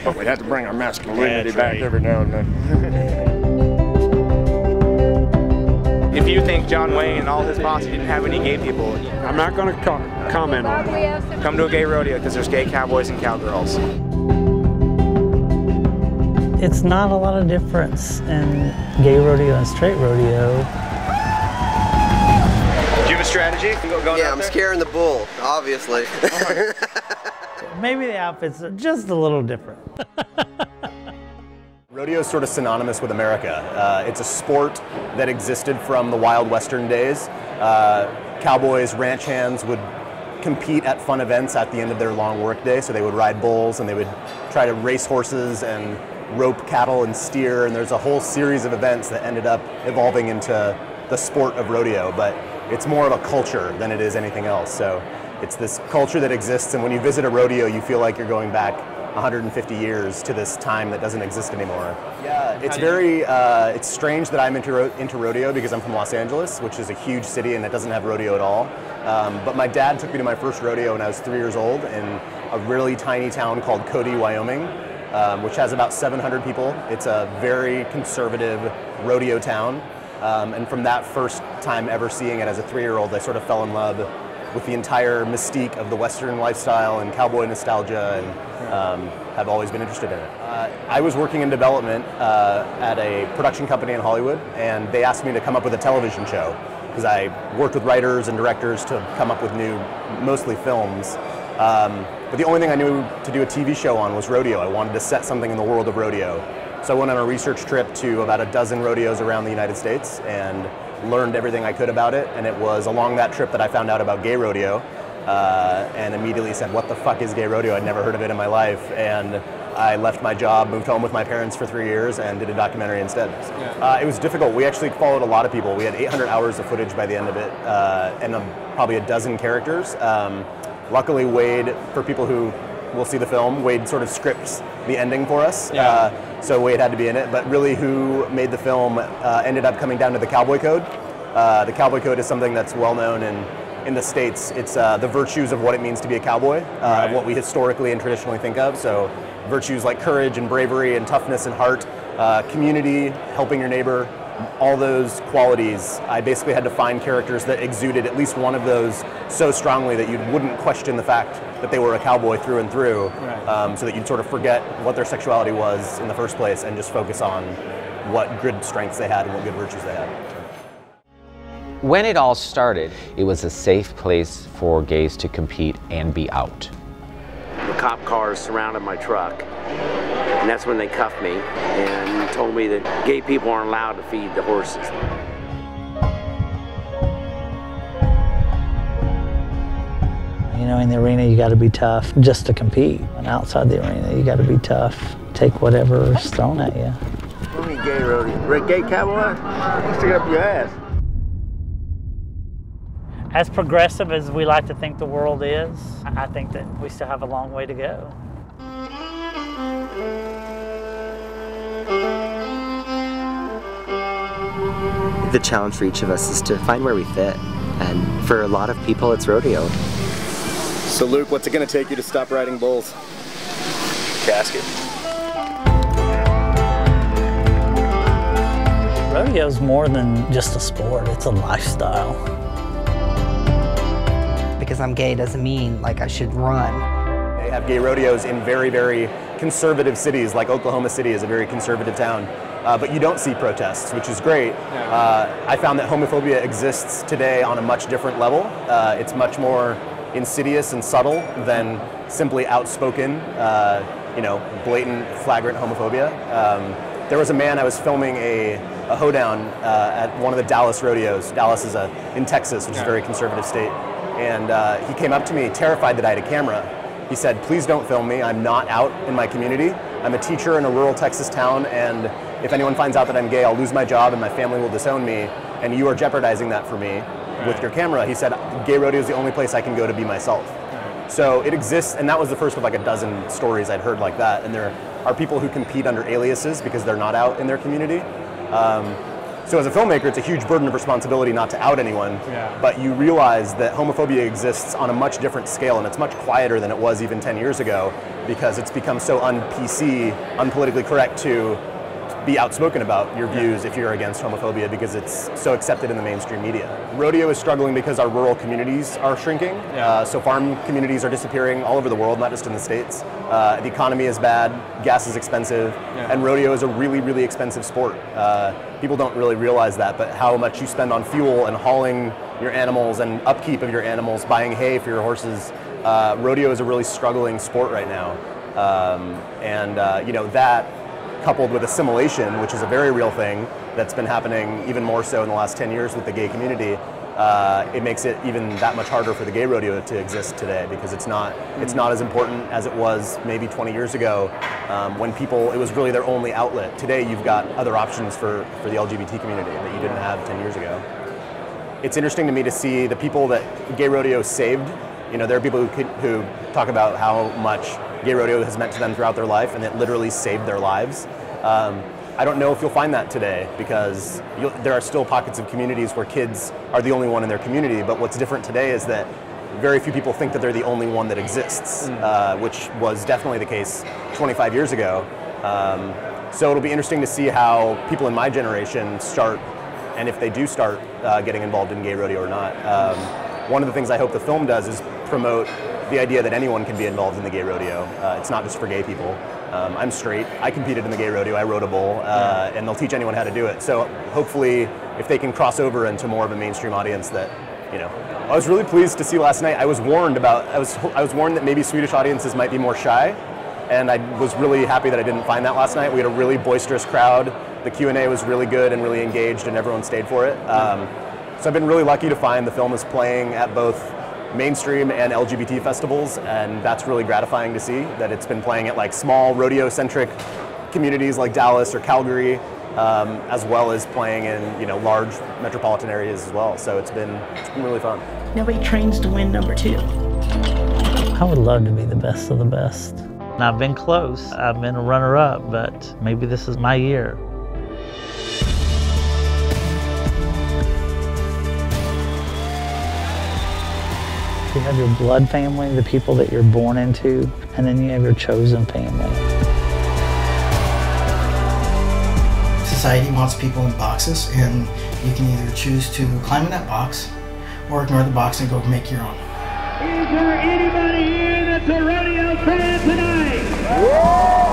But we have to bring our masculinity back every now and then. If you think John Wayne and all his posse didn't have any gay people, I'm not going to comment on it. come to a gay rodeo because there's gay cowboys and cowgirls. It's not a lot of difference in gay rodeo and straight rodeo. Do you have a strategy? Yeah, I'm scaring the bull, obviously. Maybe the outfits are just a little different. Rodeo is sort of synonymous with America. It's a sport that existed from the Wild Western days. Cowboys, ranch hands would compete at fun events at the end of their long workday. So they would ride bulls and they would try to race horses and rope cattle and steer. And there's a whole series of events that ended up evolving into the sport of rodeo. But it's more of a culture than it is anything else. So it's this culture that exists. And when you visit a rodeo, you feel like you're going back 150 years to this time that doesn't exist anymore. Yeah, it's very, it's strange that I'm into rodeo because I'm from Los Angeles, which is a huge city and it doesn't have rodeo at all. But my dad took me to my first rodeo when I was 3 years old in a really tiny town called Cody, Wyoming, which has about 700 people. It's a very conservative rodeo town. And from that first time ever seeing it as a 3-year-old, I sort of fell in love with the entire mystique of the Western lifestyle and cowboy nostalgia, and have always been interested in it. I was working in development at a production company in Hollywood, and they asked me to come up with a television show because I worked with writers and directors to come up with new, mostly films. But the only thing I knew to do a TV show on was rodeo. I wanted to set something in the world of rodeo. So I went on a research trip to about a dozen rodeos around the United States and learned everything I could about it, and it was along that trip that I found out about Gay Rodeo, and immediately said, what the fuck is Gay Rodeo? I'd never heard of it in my life, and I left my job, moved home with my parents for 3 years, and did a documentary instead. It was difficult. We actually followed a lot of people. We had 800 hours of footage by the end of it, and probably a dozen characters. Luckily, Wade, for people who will see the film, Wade sort of scripts the ending for us. So Wade had to be in it, but really who made the film ended up coming down to the Cowboy Code. The Cowboy Code is something that's well known in the States. It's the virtues of what it means to be a cowboy, of what we historically and traditionally think of. So virtues like courage and bravery and toughness and heart, community, helping your neighbor, all those qualities. I basically had to find characters that exuded at least one of those so strongly that you wouldn't question the fact that they were a cowboy through and through, so that you'd sort of forget what their sexuality was in the first place and just focus on what good strengths they had and what good virtues they had. When it all started, it was a safe place for gays to compete and be out. The cop cars surrounded my truck, and that's when they cuffed me and told me that gay people aren't allowed to feed the horses. You know, in the arena you got to be tough just to compete, and outside the arena you got to be tough. Take whatever's thrown at you. What do you mean gay rodeo? Gay cowboy? Stick up your ass. As progressive as we like to think the world is, I think that we still have a long way to go. The challenge for each of us is to find where we fit, and for a lot of people it's rodeo. So Luke, what's it going to take you to stop riding bulls? Casket. Rodeo's more than just a sport, it's a lifestyle. Because I'm gay doesn't mean like I should run. They have gay rodeos in very, very conservative cities, like Oklahoma City is a very conservative town. But you don't see protests, which is great. I found that homophobia exists today on a much different level. It's much more insidious and subtle than simply outspoken, blatant, flagrant homophobia. There was a man, I was filming a hoedown at one of the Dallas rodeos. Dallas is in Texas, which is a very conservative state. And he came up to me, terrified that I had a camera. He said, please don't film me, I'm not out in my community. I'm a teacher in a rural Texas town, and if anyone finds out that I'm gay, I'll lose my job and my family will disown me, and you are jeopardizing that for me with your camera. He said, Gay Rodeo is the only place I can go to be myself. So it exists, and that was the first of like a dozen stories I'd heard like that, and there are people who compete under aliases because they're not out in their community. So as a filmmaker, it's a huge burden of responsibility not to out anyone, but you realize that homophobia exists on a much different scale, and it's much quieter than it was even 10 years ago, because it's become so un-PC, unpolitically correct to be outspoken about your views if you're against homophobia, because it's so accepted in the mainstream media. Rodeo is struggling because our rural communities are shrinking. So farm communities are disappearing all over the world, not just in the States. The economy is bad, gas is expensive, and rodeo is a really, really expensive sport. People don't really realize that, but how much you spend on fuel and hauling your animals and upkeep of your animals, buying hay for your horses. Rodeo is a really struggling sport right now. You know, that coupled with assimilation, which is a very real thing that's been happening even more so in the last 10 years with the gay community, it makes it even that much harder for the gay rodeo to exist today, because it's not as important as it was maybe 20 years ago, when people, it was really their only outlet. Today you've got other options for the LGBT community that you didn't have 10 years ago. It's interesting to me to see the people that gay rodeo saved. You know, there are people who talk about how much gay rodeo has meant to them throughout their life, and it literally saved their lives. I don't know if you'll find that today, because there are still pockets of communities where kids are the only one in their community, but what's different today is that very few people think that they're the only one that exists, which was definitely the case 25 years ago. So it'll be interesting to see how people in my generation start, and if they do start getting involved in gay rodeo or not. One of the things I hope the film does is promote the idea that anyone can be involved in the gay rodeo. It's not just for gay people. I'm straight. I competed in the gay rodeo. I rode a bull, and they'll teach anyone how to do it. So hopefully, if they can cross over into more of a mainstream audience, that, you know. I was really pleased to see last night. I was warned that maybe Swedish audiences might be more shy, and I was really happy that I didn't find that last night. We had a really boisterous crowd. The Q&A was really good and really engaged, and everyone stayed for it. So I've been really lucky to find the film is playing at both mainstream and LGBT festivals, and that's really gratifying to see, that it's been playing at like small rodeo-centric communities like Dallas or Calgary, as well as playing in, you know, large metropolitan areas as well. So it's been really fun. Nobody trains to win number 2. I would love to be the best of the best. And I've been close. I've been a runner-up, but maybe this is my year. You have your blood family, the people that you're born into, and then you have your chosen family. Society wants people in boxes, and you can either choose to climb in that box or ignore the box and go make your own. Is there anybody here that's a rodeo fan tonight?